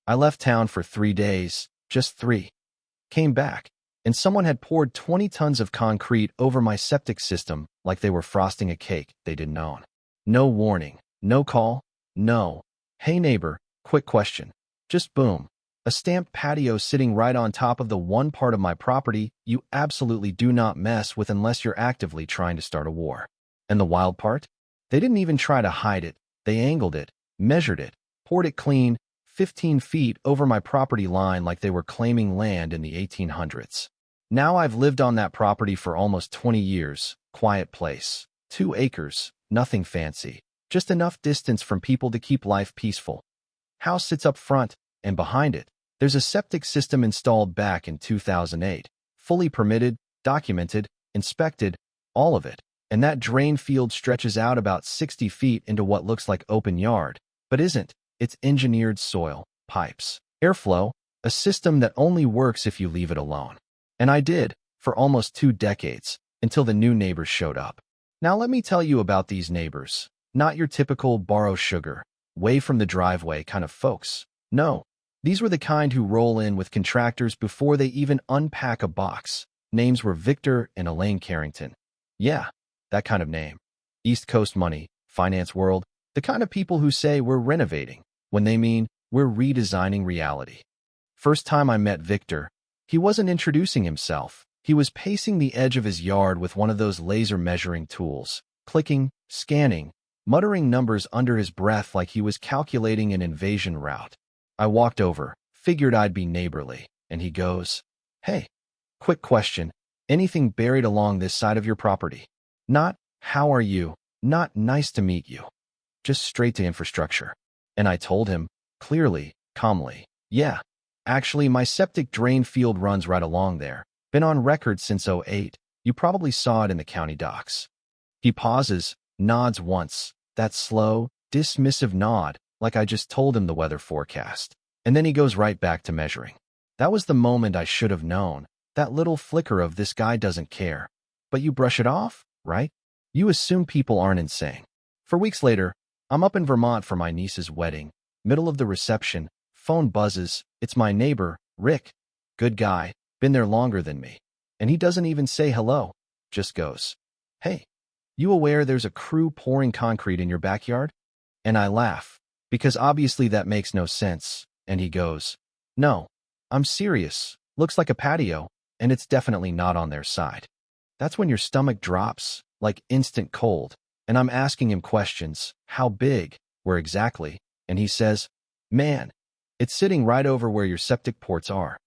I left town for 3 days, just 3. Came back, and someone had poured 20 tons of concrete over my septic system like they were frosting a cake they didn't own. No warning, no call, no, "Hey neighbor, quick question." Just boom. A stamped patio sitting right on top of the one part of my property you absolutely do not mess with unless you're actively trying to start a war. And the wild part? They didn't even try to hide it. They angled it, measured it, poured it clean, 15 feet over my property line like they were claiming land in the 1800s. Now I've lived on that property for almost 20 years. Quiet place. 2 acres, nothing fancy. Just enough distance from people to keep life peaceful. House sits up front, and behind it, there's a septic system installed back in 2008. Fully permitted, documented, inspected, all of it. And that drain field stretches out about 60 feet into what looks like open yard, but isn't. It's engineered soil, pipes, airflow, a system that only works if you leave it alone. And I did, for almost 2 decades, until the new neighbors showed up. Now let me tell you about these neighbors. Not your typical borrow sugar, way from the driveway kind of folks. No, these were the kind who roll in with contractors before they even unpack a box. Names were Victor and Elaine Carrington. Yeah, that kind of name. East Coast money, finance world, the kind of people who say we're renovating, when they mean we're redesigning reality. First time I met Victor, he wasn't introducing himself. He was pacing the edge of his yard with one of those laser measuring tools, clicking, scanning, muttering numbers under his breath like he was calculating an invasion route. I walked over, figured I'd be neighborly, and he goes, "Hey, quick question. Anything buried along this side of your property? Not, how are you? Not nice to meet you. Just straight to infrastructure." And I told him, clearly, calmly, "Yeah, actually my septic drain field runs right along there. Been on record since '08. You probably saw it in the county docs." He pauses, nods once, that slow, dismissive nod, like I just told him the weather forecast. And then he goes right back to measuring. That was the moment I should have known. That little flicker of this guy doesn't care. But you brush it off, right? You assume people aren't insane. For weeks later, I'm up in Vermont for my niece's wedding. Middle of the reception, phone buzzes. It's my neighbor, Rick. Good guy, been there longer than me. And he doesn't even say hello, just goes, "Hey, you aware there's a crew pouring concrete in your backyard?" And I laugh, because obviously that makes no sense. And he goes, "No, I'm serious. Looks like a patio, and it's definitely not on their side." That's when your stomach drops, like instant cold. And I'm asking him questions. How big? Where exactly? And he says, "Man, it's sitting right over where your septic ports are."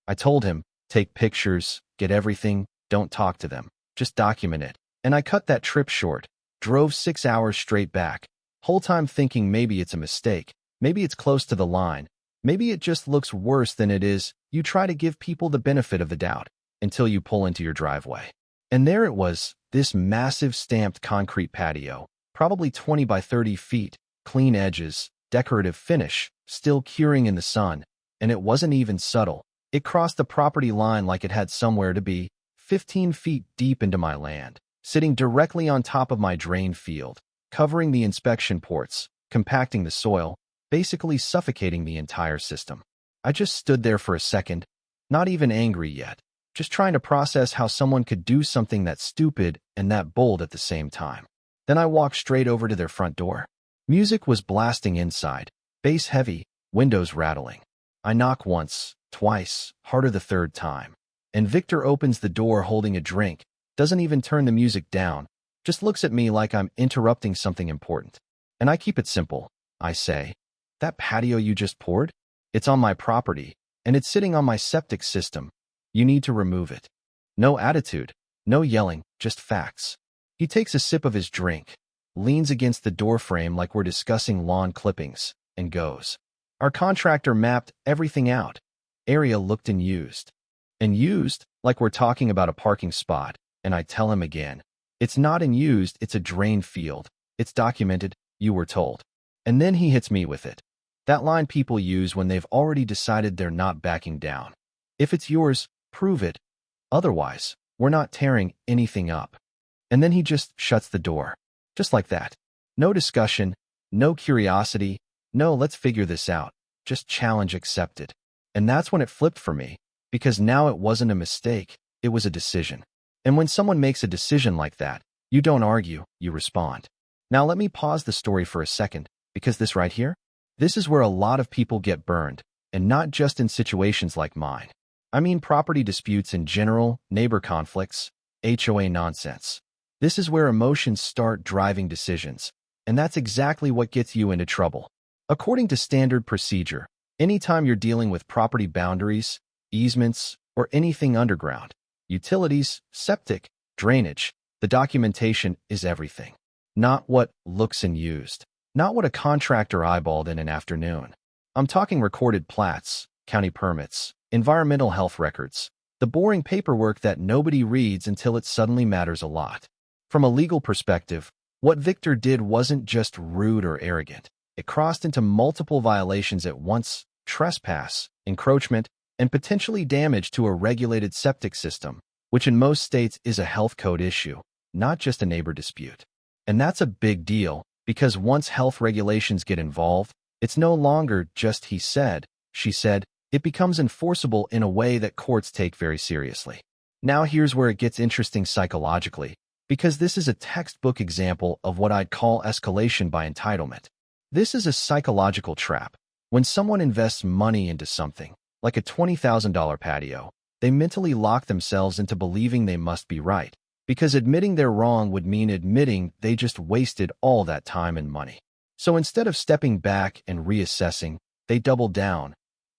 I told him, take pictures, get everything, don't talk to them. Just document it. And I cut that trip short, drove 6 hours straight back, whole time thinking maybe it's a mistake, maybe it's close to the line, maybe it just looks worse than it is. You try to give people the benefit of the doubt until you pull into your driveway. And there it was, this massive stamped concrete patio, probably 20 by 30 feet, clean edges, decorative finish, still curing in the sun. And it wasn't even subtle. It crossed the property line like it had somewhere to be, 15 feet deep into my land, sitting directly on top of my drain field, covering the inspection ports, compacting the soil, basically suffocating the entire system. I just stood there for a second, not even angry yet, just trying to process how someone could do something that stupid and that bold at the same time. Then I walked straight over to their front door. Music was blasting inside, bass heavy, windows rattling. I knock once, twice, harder the third time. And Victor opens the door holding a drink, doesn't even turn the music down, just looks at me like I'm interrupting something important. And I keep it simple. I say, "That patio you just poured? It's on my property, and it's sitting on my septic system. You need to remove it." No attitude, no yelling, just facts. He takes a sip of his drink, leans against the doorframe like we're discussing lawn clippings, and goes, "Our contractor mapped everything out. Area looked and used." And used, like we're talking about a parking spot. And I tell him again, "It's not in used, it's a drain field. It's documented, you were told." And then he hits me with it. That line people use when they've already decided they're not backing down. "If it's yours, prove it. Otherwise, we're not tearing anything up." And then he just shuts the door. Just like that. No discussion, no curiosity, no "let's figure this out." just challenge accepted. And that's when it flipped for me, because now it wasn't a mistake, it was a decision. And when someone makes a decision like that, you don't argue, you respond. Now let me pause the story for a second, because this right here, this is where a lot of people get burned, and not just in situations like mine. I mean property disputes in general, neighbor conflicts, HOA nonsense. This is where emotions start driving decisions, and that's exactly what gets you into trouble. According to standard procedure, anytime you're dealing with property boundaries, easements, or anything underground, utilities, septic, drainage, the documentation is everything. Not what looks and used. Not what a contractor eyeballed in an afternoon. I'm talking recorded plats, county permits, environmental health records, the boring paperwork that nobody reads until it suddenly matters a lot. From a legal perspective, what Victor did wasn't just rude or arrogant. It crossed into multiple violations at once: trespass, encroachment, and potentially damage to a regulated septic system, which in most states is a health code issue, not just a neighbor dispute. And that's a big deal, because once health regulations get involved, it's no longer just he said, she said. It becomes enforceable in a way that courts take very seriously. Now here's where it gets interesting psychologically, because this is a textbook example of what I'd call escalation by entitlement. This is a psychological trap. When someone invests money into something, like a $20,000 patio, they mentally lock themselves into believing they must be right, because admitting they're wrong would mean admitting they just wasted all that time and money. So instead of stepping back and reassessing, they double down,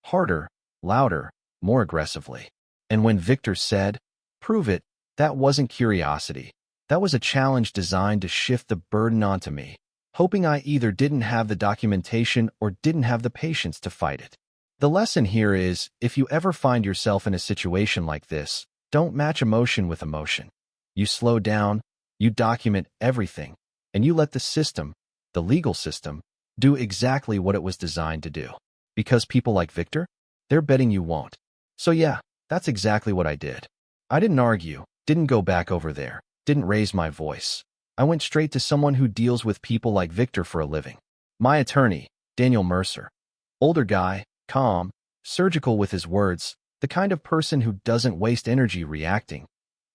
harder, louder, more aggressively. And when Victor said, "Prove it," that wasn't curiosity. That was a challenge designed to shift the burden onto me, hoping I either didn't have the documentation or didn't have the patience to fight it. The lesson here is, if you ever find yourself in a situation like this, don't match emotion with emotion. You slow down, you document everything, and you let the system, the legal system, do exactly what it was designed to do. Because people like Victor, they're betting you won't. So yeah, that's exactly what I did. I didn't argue, didn't go back over there, didn't raise my voice. I went straight to someone who deals with people like Victor for a living. My attorney, Daniel Mercer. Older guy, calm, surgical with his words, the kind of person who doesn't waste energy reacting.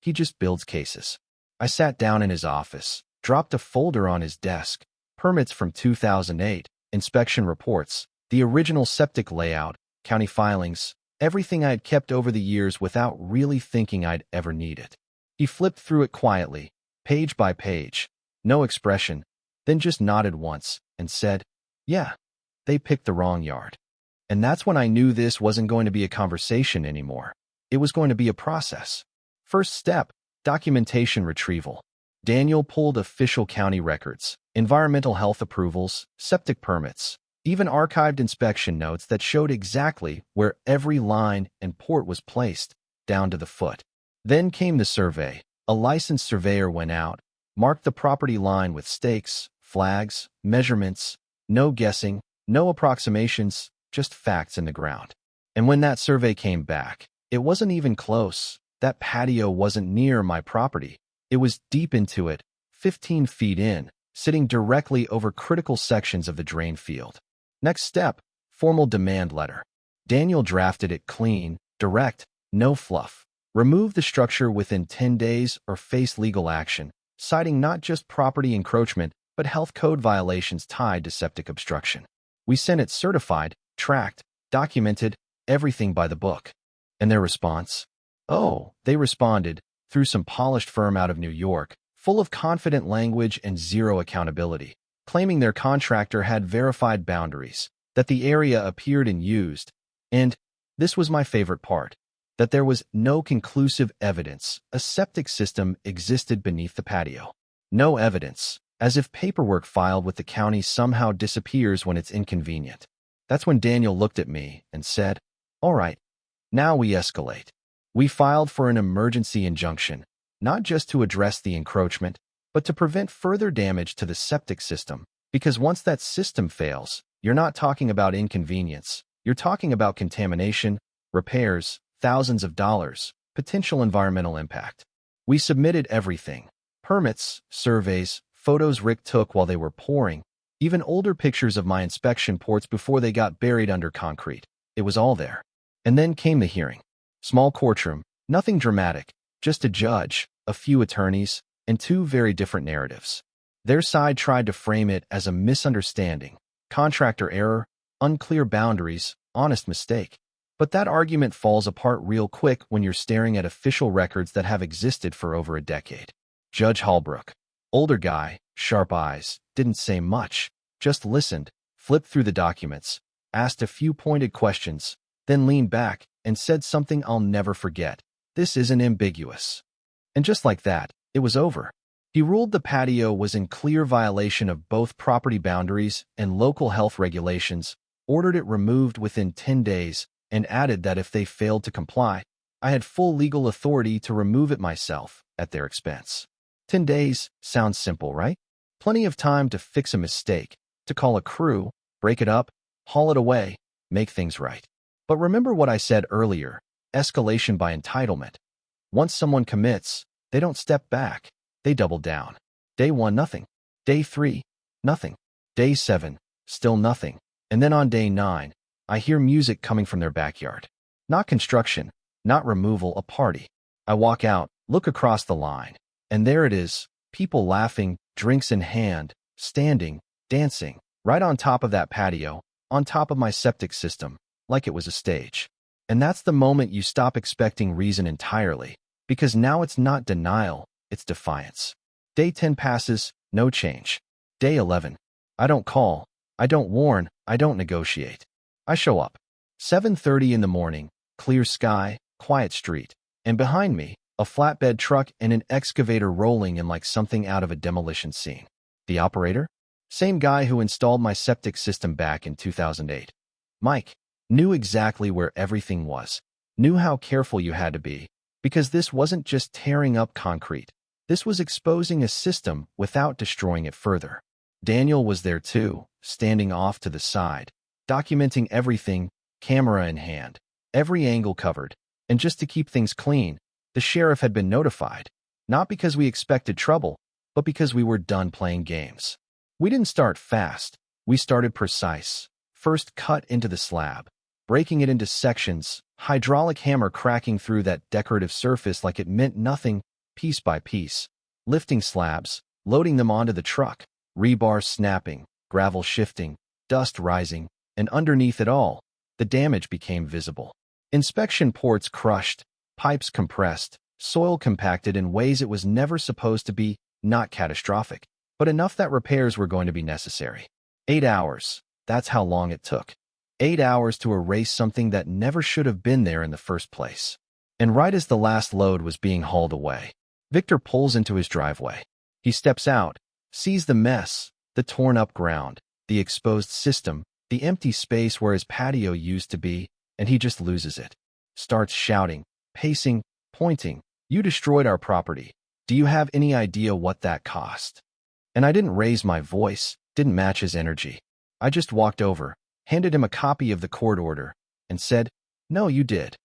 He just builds cases. I sat down in his office, dropped a folder on his desk, permits from 2008, inspection reports, the original septic layout, county filings, everything I had kept over the years without really thinking I'd ever need it. He flipped through it quietly, page by page, no expression, then just nodded once and said, "Yeah, they picked the wrong yard." And that's when I knew this wasn't going to be a conversation anymore. It was going to be a process. First step, documentation retrieval. Daniel pulled official county records, environmental health approvals, septic permits, even archived inspection notes that showed exactly where every line and port was placed, down to the foot. Then came the survey. A licensed surveyor went out, marked the property line with stakes, flags, measurements, no guessing, no approximations, just facts in the ground. And when that survey came back, it wasn't even close. That patio wasn't near my property. It was deep into it, 15 feet in, sitting directly over critical sections of the drain field. Next step, formal demand letter. Daniel drafted it clean, direct, no fluff. Remove the structure within 10 days or face legal action, citing not just property encroachment, but health code violations tied to septic obstruction. We sent it certified, tracked, documented, everything by the book. And their response? Oh, they responded, through some polished firm out of New York, full of confident language and zero accountability, claiming their contractor had verified boundaries, that the area appeared and used, and, this was my favorite part, that there was no conclusive evidence a septic system existed beneath the patio. No evidence, as if paperwork filed with the county somehow disappears when it's inconvenient. That's when Daniel looked at me and said, "All right, now we escalate." We filed for an emergency injunction, not just to address the encroachment, but to prevent further damage to the septic system, because once that system fails, you're not talking about inconvenience, you're talking about contamination, repairs, thousands of dollars, potential environmental impact. We submitted everything: permits, surveys, photos Rick took while they were pouring, Even older pictures of my inspection ports before they got buried under concrete. It was all there. And then came the hearing. Small courtroom, nothing dramatic, just a judge, a few attorneys, and two very different narratives. Their side tried to frame it as a misunderstanding, contractor error, unclear boundaries, honest mistake. But that argument falls apart real quick when you're staring at official records that have existed for over a decade. Judge Holbrook, older guy, sharp eyes, didn't say much, just listened, flipped through the documents, asked a few pointed questions, then leaned back and said something I'll never forget. This isn't ambiguous. And just like that, it was over. He ruled the patio was in clear violation of both property boundaries and local health regulations, ordered it removed within 10 days, and added that if they failed to comply, I had full legal authority to remove it myself at their expense. 10 days sounds simple, right? Plenty of time to fix a mistake, to call a crew, break it up, haul it away, make things right. But remember what I said earlier, escalation by entitlement. Once someone commits, they don't step back, they double down. Day 1, nothing. Day 3, nothing. Day 7, still nothing. And then on day 9, I hear music coming from their backyard. Not construction, not removal, a party. I walk out, look across the line, and there it is, people laughing, drinks in hand, standing, dancing, right on top of that patio, on top of my septic system, like it was a stage. And that's the moment you stop expecting reason entirely, because now it's not denial, it's defiance. Day 10 passes, no change. Day 11. I don't call, I don't warn, I don't negotiate. I show up. 7:30 in the morning, clear sky, quiet street, and behind me, a flatbed truck and an excavator rolling in like something out of a demolition scene. The operator? Same guy who installed my septic system back in 2008. Mike knew exactly where everything was, knew how careful you had to be, because this wasn't just tearing up concrete. This was exposing a system without destroying it further. Daniel was there too, standing off to the side, documenting everything, camera in hand, every angle covered, and just to keep things clean, the sheriff had been notified, not because we expected trouble, but because we were done playing games. We didn't start fast, we started precise. First cut into the slab, breaking it into sections, hydraulic hammer cracking through that decorative surface like it meant nothing, piece by piece, lifting slabs, loading them onto the truck, rebar snapping, gravel shifting, dust rising, and underneath it all, the damage became visible. Inspection ports crushed, pipes compressed, soil compacted in ways it was never supposed to be, not catastrophic, but enough that repairs were going to be necessary. 8 hours, that's how long it took. 8 hours to erase something that never should have been there in the first place. And right as the last load was being hauled away, Victor pulls into his driveway. He steps out, sees the mess, the torn-up ground, the exposed system, the empty space where his patio used to be, and he just loses it. Starts shouting, pacing, pointing. You destroyed our property. Do you have any idea what that cost? And I didn't raise my voice, didn't match his energy. I just walked over, handed him a copy of the court order, and said, "No, you did."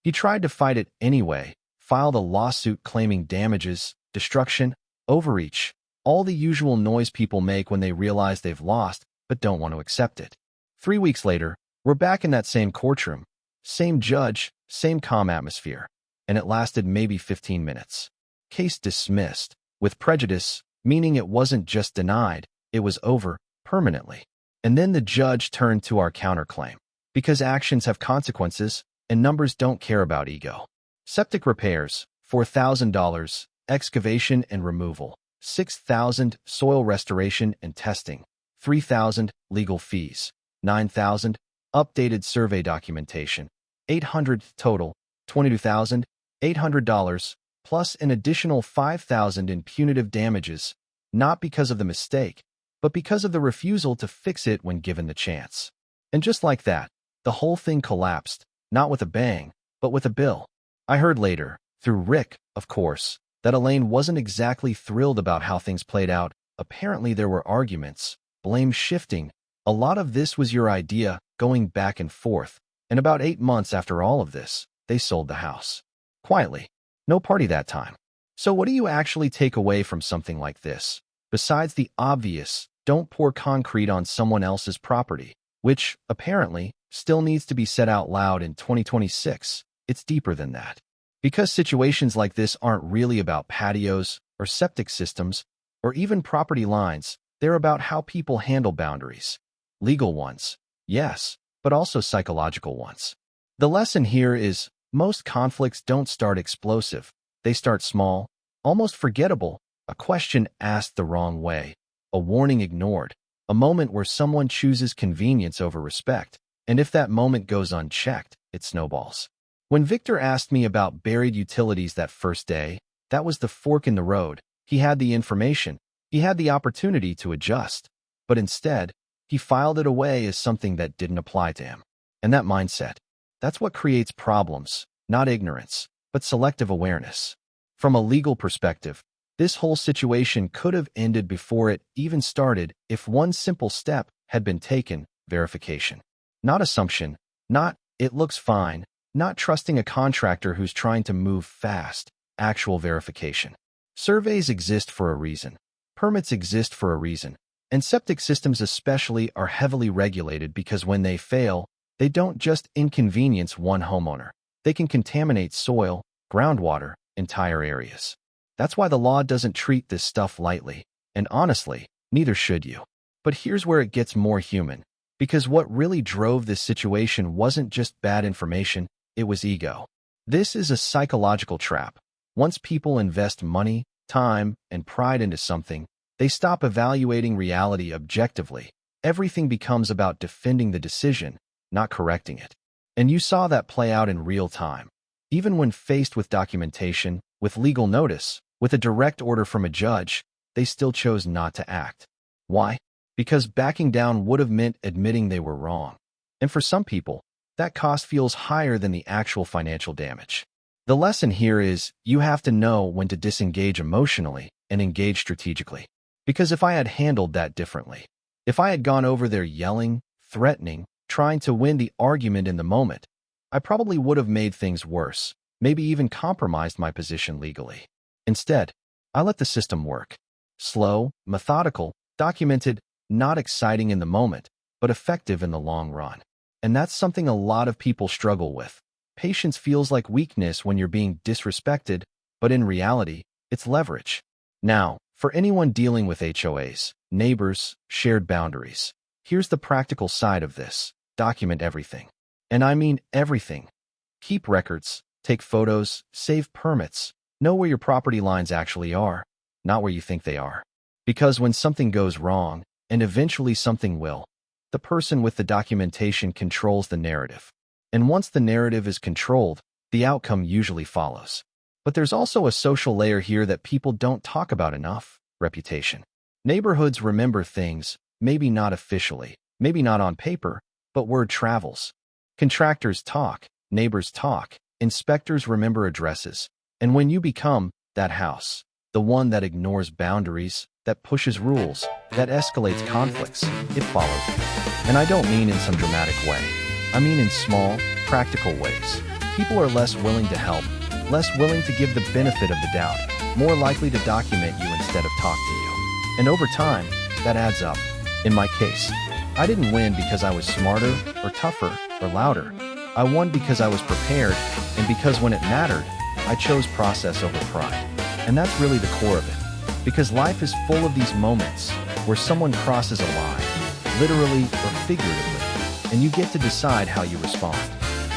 He tried to fight it anyway, filed a lawsuit claiming damages, destruction, overreach, all the usual noise people make when they realize they've lost but don't want to accept it. 3 weeks later, we're back in that same courtroom, same judge, same calm atmosphere, and it lasted maybe 15 minutes. Case dismissed, with prejudice, meaning it wasn't just denied, it was over, permanently. And then the judge turned to our counterclaim, because actions have consequences, and numbers don't care about ego. Septic repairs, $4,000, excavation and removal, $6,000, soil restoration and testing, $3,000, legal fees, $9,000, updated survey documentation, $800 total, $22,800, plus an additional $5,000 in punitive damages, not because of the mistake, but because of the refusal to fix it when given the chance. And just like that, the whole thing collapsed, not with a bang, but with a bill. I heard later, through Rick, of course, that Elaine wasn't exactly thrilled about how things played out. Apparently there were arguments, blame shifting. A lot of this was your idea, going back and forth. And about 8 months after all of this, they sold the house. Quietly. No party that time. So what do you actually take away from something like this, besides the obvious, Don't pour concrete on someone else's property, which, apparently, still needs to be said out loud in 2026. It's deeper than that. Because situations like this aren't really about patios or septic systems or even property lines, they're about how people handle boundaries. Legal ones, yes, but also psychological ones. The lesson here is most conflicts don't start explosive. They start small, almost forgettable, a question asked the wrong way, a warning ignored, a moment where someone chooses convenience over respect, and if that moment goes unchecked, it snowballs. When Victor asked me about buried utilities that first day, that was the fork in the road. He had the information, he had the opportunity to adjust, but instead, he filed it away as something that didn't apply to him. And that mindset, that's what creates problems, not ignorance, but selective awareness. From a legal perspective, this whole situation could have ended before it even started if one simple step had been taken: verification. Not assumption, not "it looks fine," not trusting a contractor who's trying to move fast, actual verification. Surveys exist for a reason. Permits exist for a reason. And septic systems especially are heavily regulated because when they fail, they don't just inconvenience one homeowner. They can contaminate soil, groundwater, entire areas. That's why the law doesn't treat this stuff lightly. And honestly, neither should you. But here's where it gets more human. Because what really drove this situation wasn't just bad information, it was ego. This is a psychological trap. Once people invest money, time, and pride into something, they stop evaluating reality objectively. Everything becomes about defending the decision, not correcting it. And you saw that play out in real time. Even when faced with documentation, with legal notice, with a direct order from a judge, they still chose not to act. Why? Because backing down would have meant admitting they were wrong. And for some people, that cost feels higher than the actual financial damage. The lesson here is you have to know when to disengage emotionally and engage strategically. Because if I had handled that differently, if I had gone over there yelling, threatening, trying to win the argument in the moment, I probably would have made things worse, maybe even compromised my position legally. Instead, I let the system work. Slow, methodical, documented, not exciting in the moment, but effective in the long run. And that's something a lot of people struggle with. Patience feels like weakness when you're being disrespected, but in reality, it's leverage. Now, for anyone dealing with HOAs, neighbors, shared boundaries, here's the practical side of this. Document everything. And I mean everything. Keep records, take photos, save permits, know where your property lines actually are, not where you think they are. Because when something goes wrong, and eventually something will, the person with the documentation controls the narrative. And once the narrative is controlled, the outcome usually follows. But there's also a social layer here that people don't talk about enough: reputation. Neighborhoods remember things, maybe not officially, maybe not on paper, but word travels. Contractors talk, neighbors talk, inspectors remember addresses. And when you become that house, the one that ignores boundaries, that pushes rules, that escalates conflicts, it follows you. And I don't mean in some dramatic way. I mean in small, practical ways. People are less willing to help, less willing to give the benefit of the doubt, more likely to document you instead of talk to you. And over time, that adds up. In my case, I didn't win because I was smarter or tougher or louder. I won because I was prepared, and because when it mattered, I chose process over pride. And that's really the core of it. Because life is full of these moments where someone crosses a line, literally or figuratively, and you get to decide how you respond.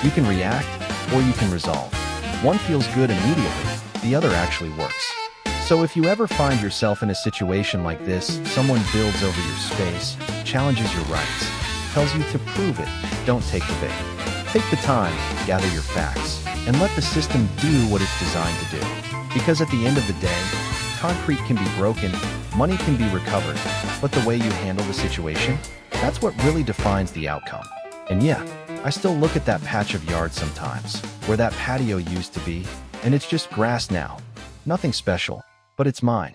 You can react, or you can resolve. One feels good immediately, the other actually works. So if you ever find yourself in a situation like this, someone builds over your space, challenges your rights, tells you to prove it, don't take the bait. Take the time, gather your facts, and let the system do what it's designed to do. Because at the end of the day, concrete can be broken, money can be recovered, but the way you handle the situation, that's what really defines the outcome. And yeah, I still look at that patch of yard sometimes, where that patio used to be, and it's just grass now. Nothing special, but it's mine.